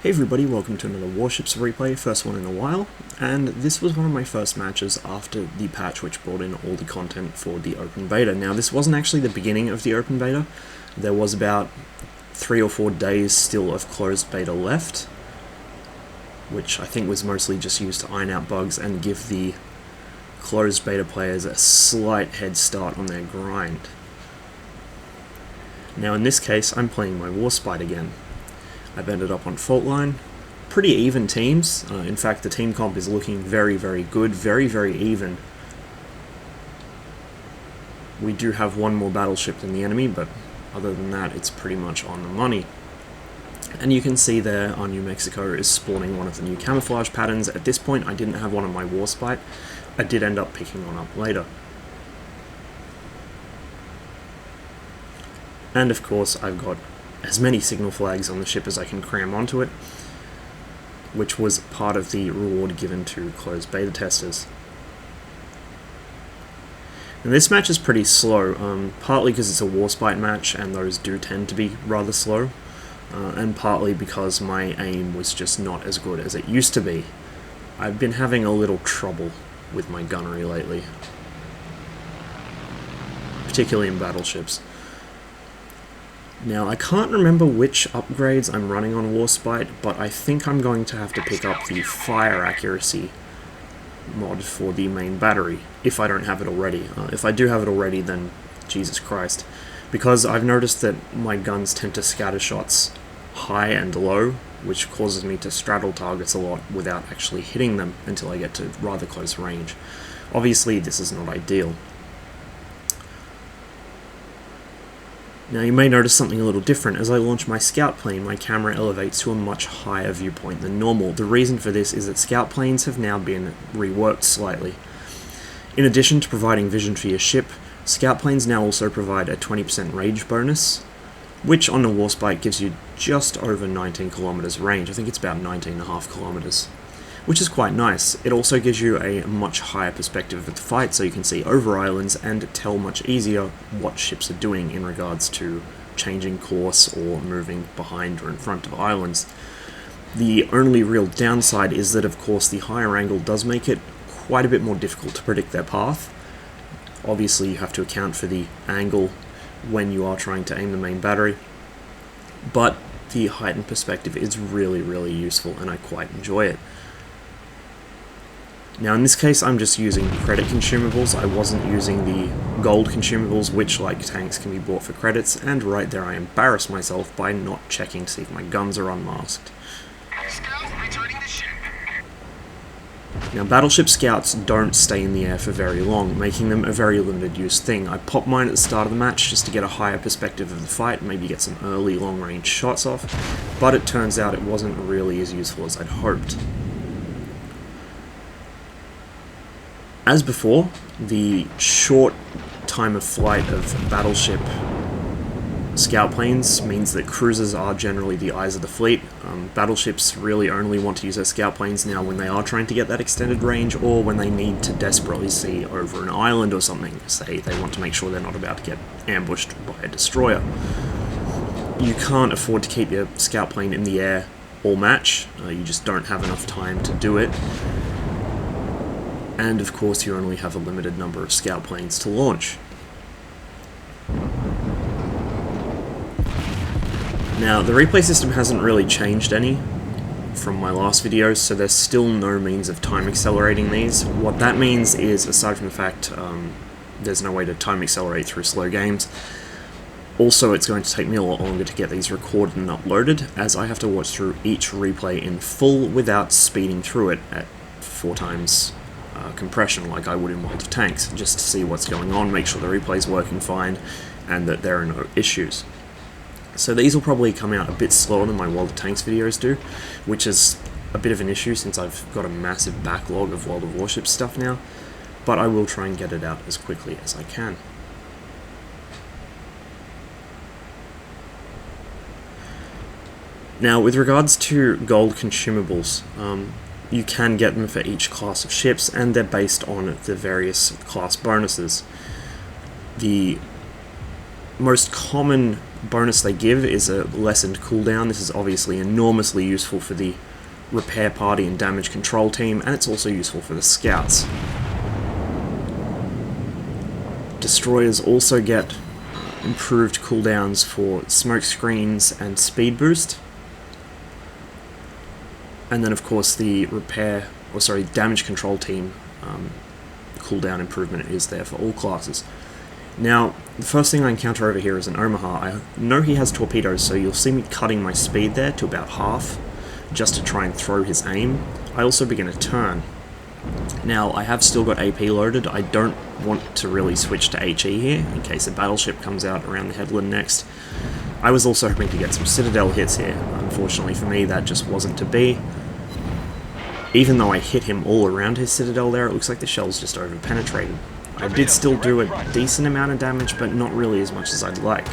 Hey everybody, welcome to another Warships replay, first one in a while, and this was one of my first matches after the patch which brought in all the content for the open beta. Now this wasn't actually the beginning of the open beta, there was about 3 or 4 days still of closed beta left, which I think was mostly just used to iron out bugs and give the closed beta players a slight head start on their grind. Now in this case I'm playing my Warspite again. I've ended up on Faultline. Pretty even teams. In fact, the team comp is looking very, very good. Very, very even. We do have one more battleship than the enemy, but other than that, it's pretty much on the money. And you can see there, our New Mexico is spawning one of the new camouflage patterns. At this point, I didn't have one on my Warspite. I did end up picking one up later. And of course, I've got as many signal flags on the ship as I can cram onto it, which was part of the reward given to closed beta testers. And this match is pretty slow, partly because it's a Warspite match and those do tend to be rather slow, and partly because my aim was just not as good as it used to be. I've been having a little trouble with my gunnery lately, particularly in battleships. Now, I can't remember which upgrades I'm running on Warspite, but I think I'm going to have to pick up the fire accuracy mod for the main battery, if I don't have it already. If I do have it already, then Jesus Christ. Because I've noticed that my guns tend to scatter shots high and low, which causes me to straddle targets a lot without actually hitting them until I get to rather close range. Obviously, this is not ideal. Now you may notice something a little different. As I launch my scout plane, my camera elevates to a much higher viewpoint than normal. The reason for this is that scout planes have now been reworked slightly. In addition to providing vision for your ship, scout planes now also provide a 20% range bonus, which on the Warspite gives you just over 19 kilometers range. I think it's about 19.5 kilometers. Which is quite nice. It also gives you a much higher perspective of the fight, so you can see over islands and tell much easier what ships are doing in regards to changing course or moving behind or in front of islands. The only real downside is that, of course, the higher angle does make it quite a bit more difficult to predict their path. Obviously, you have to account for the angle when you are trying to aim the main battery, but the heightened perspective is really, really useful, and I quite enjoy it. Now in this case I'm just using credit consumables. I wasn't using the gold consumables, which like tanks can be bought for credits, and right there I embarrassed myself by not checking to see if my guns are unmasked. Now battleship scouts don't stay in the air for very long, making them a very limited use thing. I popped mine at the start of the match just to get a higher perspective of the fight, maybe get some early long range shots off, but it turns out it wasn't really as useful as I'd hoped. As before, the short time of flight of battleship scout planes means that cruisers are generally the eyes of the fleet. Battleships really only want to use their scout planes now when they are trying to get that extended range, or when they need to desperately see over an island or something. Say they want to make sure they're not about to get ambushed by a destroyer. You can't afford to keep your scout plane in the air all match, you just don't have enough time to do it. And of course you only have a limited number of scout planes to launch. Now the replay system hasn't really changed any from my last videos, so there's still no means of time accelerating these. What that means is, aside from the fact there's no way to time accelerate through slow games, also it's going to take me a lot longer to get these recorded and uploaded, as I have to watch through each replay in full without speeding through it at 4 times compression like I would in World of Tanks, just to see what's going on, make sure the replay's working fine, and that there are no issues. So these will probably come out a bit slower than my World of Tanks videos do, which is a bit of an issue since I've got a massive backlog of World of Warships stuff now, but I will try and get it out as quickly as I can. Now with regards to gold consumables, you can get them for each class of ships, and they're based on the various class bonuses. The most common bonus they give is a lessened cooldown. This is obviously enormously useful for the repair party and damage control team, and it's also useful for the scouts. Destroyers also get improved cooldowns for smoke screens and speed boost. And then of course the damage control team cooldown improvement is there for all classes. Now, the first thing I encounter over here is an Omaha. I know he has torpedoes, so you'll see me cutting my speed there to about half, just to try and throw his aim. I also begin a turn. Now, I have still got AP loaded. I don't want to really switch to HE here, in case a battleship comes out around the headland next. I was also hoping to get some Citadel hits here. Unfortunately for me, that just wasn't to be. Even though I hit him all around his Citadel there, it looks like the shells just over-penetrated. I did still do a decent amount of damage, but not really as much as I'd like.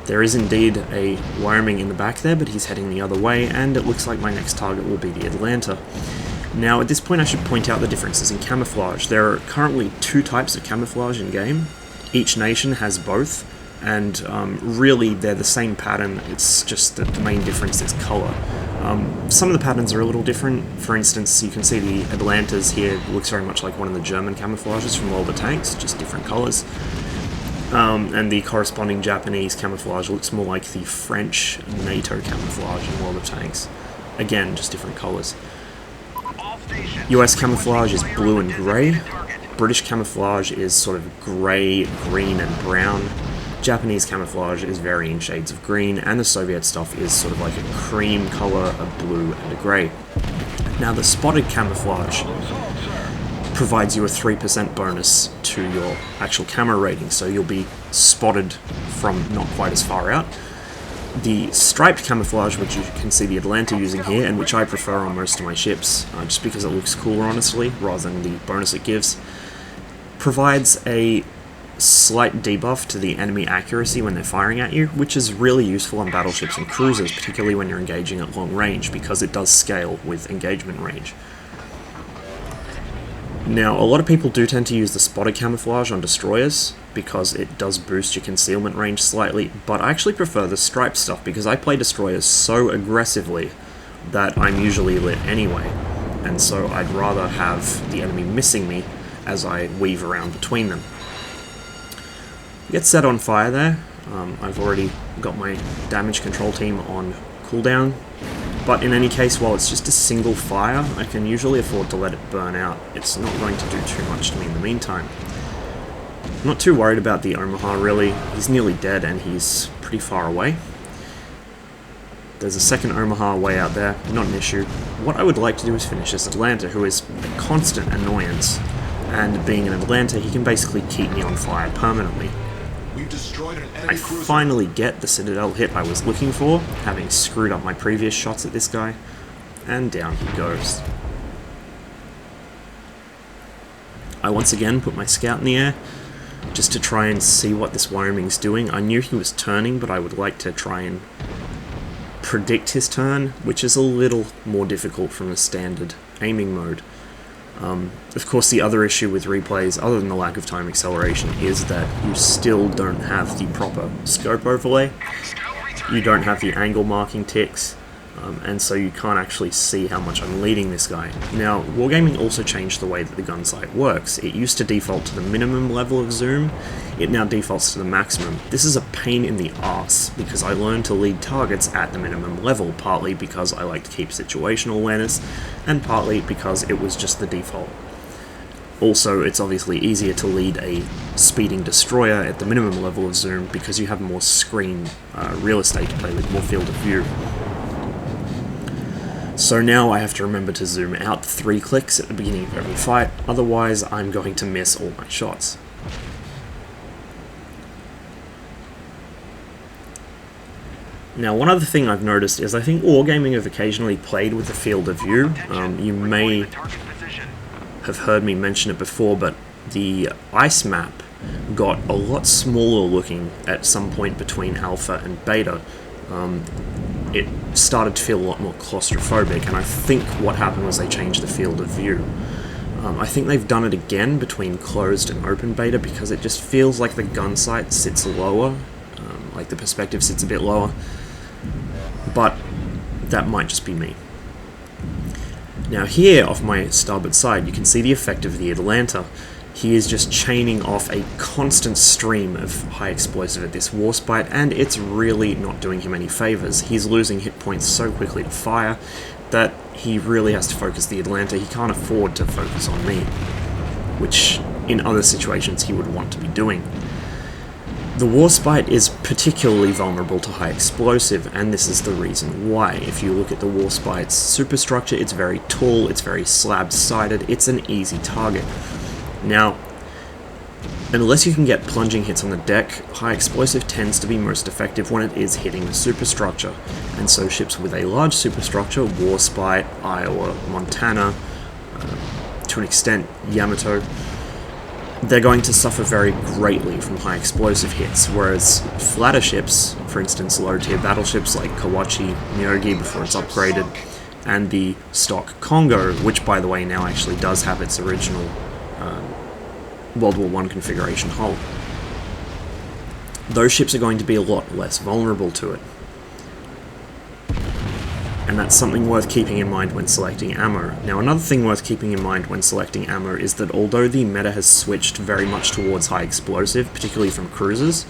There is indeed a Wyoming in the back there, but he's heading the other way, and it looks like my next target will be the Atlanta. Now, at this point I should point out the differences in camouflage. There are currently 2 types of camouflage in game. Each nation has both, and really they're the same pattern, it's just that the main difference is colour. Some of the patterns are a little different. For instance, you can see the Atlantas here looks very much like one of the German camouflages from World of Tanks, just different colours. And the corresponding Japanese camouflage looks more like the French NATO camouflage in World of Tanks. Again, just different colours. US camouflage is blue and grey. British camouflage is sort of grey, green and brown. Japanese camouflage is varying shades of green, and the Soviet stuff is sort of like a cream colour, a blue and a grey. Now the spotted camouflage provides you a 3% bonus to your actual camo rating, so you'll be spotted from not quite as far out. The striped camouflage, which you can see the Atlanta using here, and which I prefer on most of my ships, just because it looks cooler honestly, rather than the bonus it gives, provides a slight debuff to the enemy accuracy when they're firing at you, which is really useful on battleships and cruisers, particularly when you're engaging at long range, because it does scale with engagement range. Now, a lot of people do tend to use the spotted camouflage on destroyers, because it does boost your concealment range slightly, but I actually prefer the striped stuff, because I play destroyers so aggressively that I'm usually lit anyway, and so I'd rather have the enemy missing me as I weave around between them. Get set on fire there. I've already got my damage control team on cooldown, but in any case, while it's just a single fire, I can usually afford to let it burn out. It's not going to do too much to me in the meantime. I'm not too worried about the Omaha really. He's nearly dead and he's pretty far away. There's a second Omaha way out there, not an issue. What I would like to do is finish this Atlanta, who is a constant annoyance, and being an Atlanta, he can basically keep me on fire permanently. I finally get the Citadel hit I was looking for, having screwed up my previous shots at this guy, and down he goes. I once again put my scout in the air, just to try and see what this Wyoming's doing. I knew he was turning, but I would like to try and predict his turn, which is a little more difficult from the standard aiming mode. Of course, the other issue with replays, other than the lack of time acceleration, is that you still don't have the proper scope overlay. You don't have the angle marking ticks, and so you can't actually see how much I'm leading this guy. Now, Wargaming also changed the way that the gun sight works. It used to default to the minimum level of zoom, it now defaults to the maximum. This is a pain in the arse, because I learned to lead targets at the minimum level, partly because I like to keep situational awareness, and partly because it was just the default. Also, it's obviously easier to lead a speeding destroyer at the minimum level of zoom, because you have more screen real estate to play with, more field of view. So now I have to remember to zoom out 3 clicks at the beginning of every fight, otherwise I'm going to miss all my shots. Now, one other thing I've noticed is I think Wargaming have occasionally played with the field of view. You may have heard me mention it before, but the ice map got a lot smaller looking at some point between alpha and beta. It started to feel a lot more claustrophobic, and I think what happened was they changed the field of view. I think they've done it again between closed and open beta because it just feels like the gun sight sits lower, like the perspective sits a bit lower, but that might just be me. Now here, off my starboard side, you can see the effect of the Atlanta. He is just chaining off a constant stream of high explosive at this Warspite, and it's really not doing him any favours. He's losing hit points so quickly to fire that he really has to focus the Atlanta. He can't afford to focus on me, which in other situations he would want to be doing. The Warspite is particularly vulnerable to high explosive, and this is the reason why. If you look at the Warspite's superstructure, it's very tall, it's very slab-sided, it's an easy target. Now, unless you can get plunging hits on the deck, high explosive tends to be most effective when it is hitting the superstructure, and so ships with a large superstructure, Warspite, Iowa, Montana, to an extent Yamato, they're going to suffer very greatly from high explosive hits, whereas flatter ships, for instance low tier battleships like Kawachi, Myogi before it's upgraded, and the stock Kongo, which by the way now actually does have its original World War I configuration hull, those ships are going to be a lot less vulnerable to it. And that's something worth keeping in mind when selecting ammo. Now another thing worth keeping in mind when selecting ammo is that although the meta has switched very much towards high explosive, particularly from cruisers,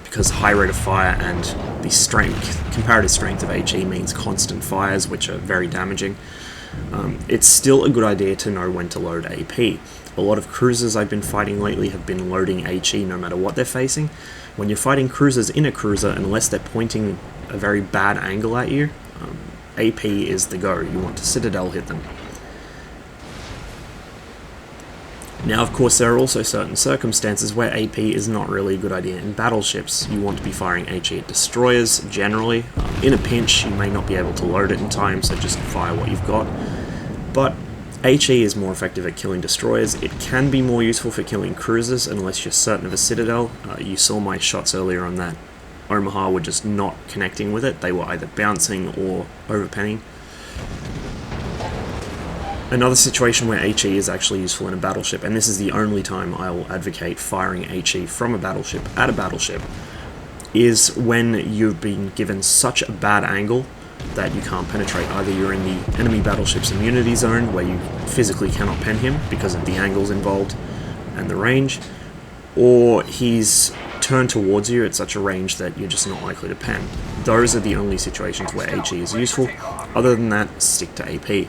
because high rate of fire and the comparative strength of HE means constant fires, which are very damaging, it's still a good idea to know when to load AP. A lot of cruisers I've been fighting lately have been loading HE no matter what they're facing. When you're fighting cruisers in a cruiser, unless they're pointing a very bad angle at you, AP is the go. You want to Citadel hit them. Now, of course, there are also certain circumstances where AP is not really a good idea in battleships. You want to be firing HE at destroyers, generally. In a pinch, you may not be able to load it in time, so just fire what you've got. But HE is more effective at killing destroyers. It can be more useful for killing cruisers, unless you're certain of a Citadel. You saw my shots earlier on that. Omaha were just not connecting with it. They were either bouncing or overpenning. Another situation where HE is actually useful in a battleship, and this is the only time I will advocate firing HE from a battleship at a battleship, is when you've been given such a bad angle that you can't penetrate. Either you're in the enemy battleship's immunity zone, where you physically cannot pen him because of the angles involved and the range, or he's turned towards you at such a range that you're just not likely to pen. Those are the only situations where HE is useful. Other than that, stick to AP.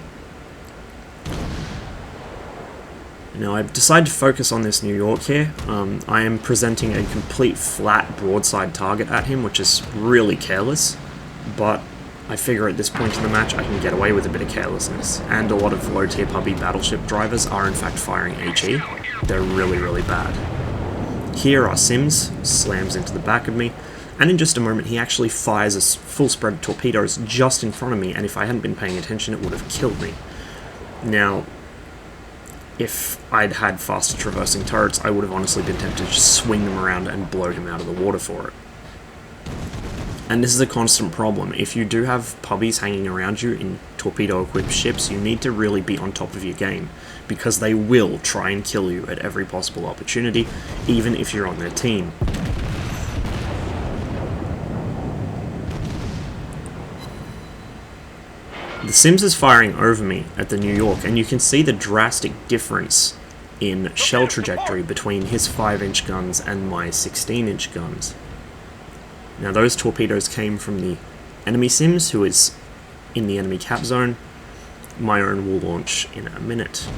Now I've decided to focus on this New York here. I am presenting a complete flat broadside target at him, which is really careless, but I figure at this point in the match I can get away with a bit of carelessness, and a lot of low tier puppy battleship drivers are in fact firing HE. They're really, really bad. Here our Sims slams into the back of me, and in just a moment he actually fires a full spread of torpedoes just in front of me, and if I hadn't been paying attention it would have killed me. Now, if I'd had faster traversing turrets, I would have honestly been tempted to just swing them around and blow him out of the water for it. And this is a constant problem. If you do have pubbies hanging around you in torpedo-equipped ships, you need to really be on top of your game, because they will try and kill you at every possible opportunity, even if you're on their team. The Sims is firing over me at the New York, and you can see the drastic difference in shell trajectory between his 5-inch guns and my 16-inch guns. Now those torpedoes came from the enemy Sims, who is in the enemy cap zone. My own will launch in a minute.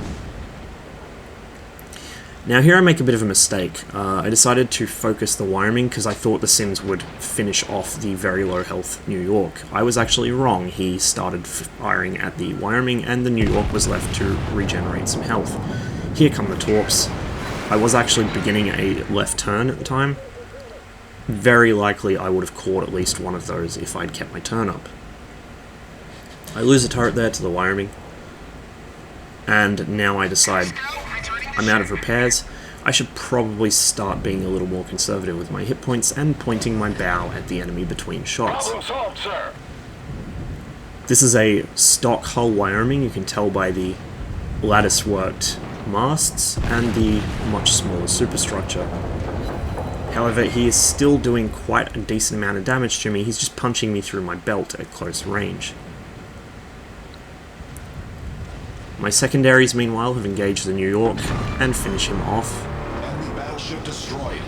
Now here I make a bit of a mistake. I decided to focus the Wyoming because I thought the Sims would finish off the very low health New York. I was actually wrong. He started firing at the Wyoming and the New York was left to regenerate some health. Here come the torps. I was actually beginning a left turn at the time. Very likely I would have caught at least one of those if I'd kept my turn up. I lose a turret there to the Wyoming, and now I decide I'm out of repairs. I should probably start being a little more conservative with my hit points and pointing my bow at the enemy between shots. Problem solved, sir. This is a stock hull Wyoming. You can tell by the lattice worked masts and the much smaller superstructure. However, he is still doing quite a decent amount of damage to me. He's just punching me through my belt at close range. My secondaries, meanwhile, have engaged the New York and finish him off. Enemy battleship destroyed.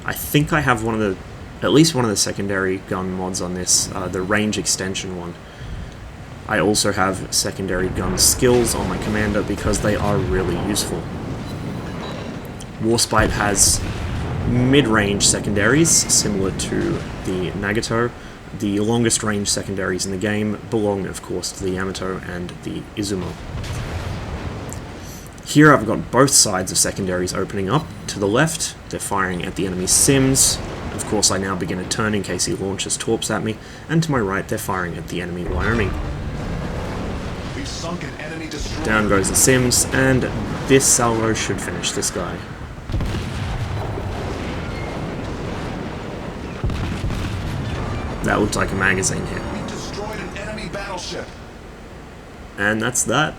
I think I have at least one of the secondary gun mods on this, the range extension one. I also have secondary gun skills on my commander because they are really useful. Warspite has mid-range secondaries, similar to the Nagato. The longest range secondaries in the game belong, of course, to the Yamato and the Izumo. Here I've got both sides of secondaries opening up. To the left, they're firing at the enemy's Sims. Of course, I now begin a turn in case he launches torps at me. And to my right, they're firing at the enemy Wyoming. We've sunk an enemy destroyer. Down goes the Sims, and this salvo should finish this guy. That looked like a magazine hit. We destroyed an enemy battleship. And that's that.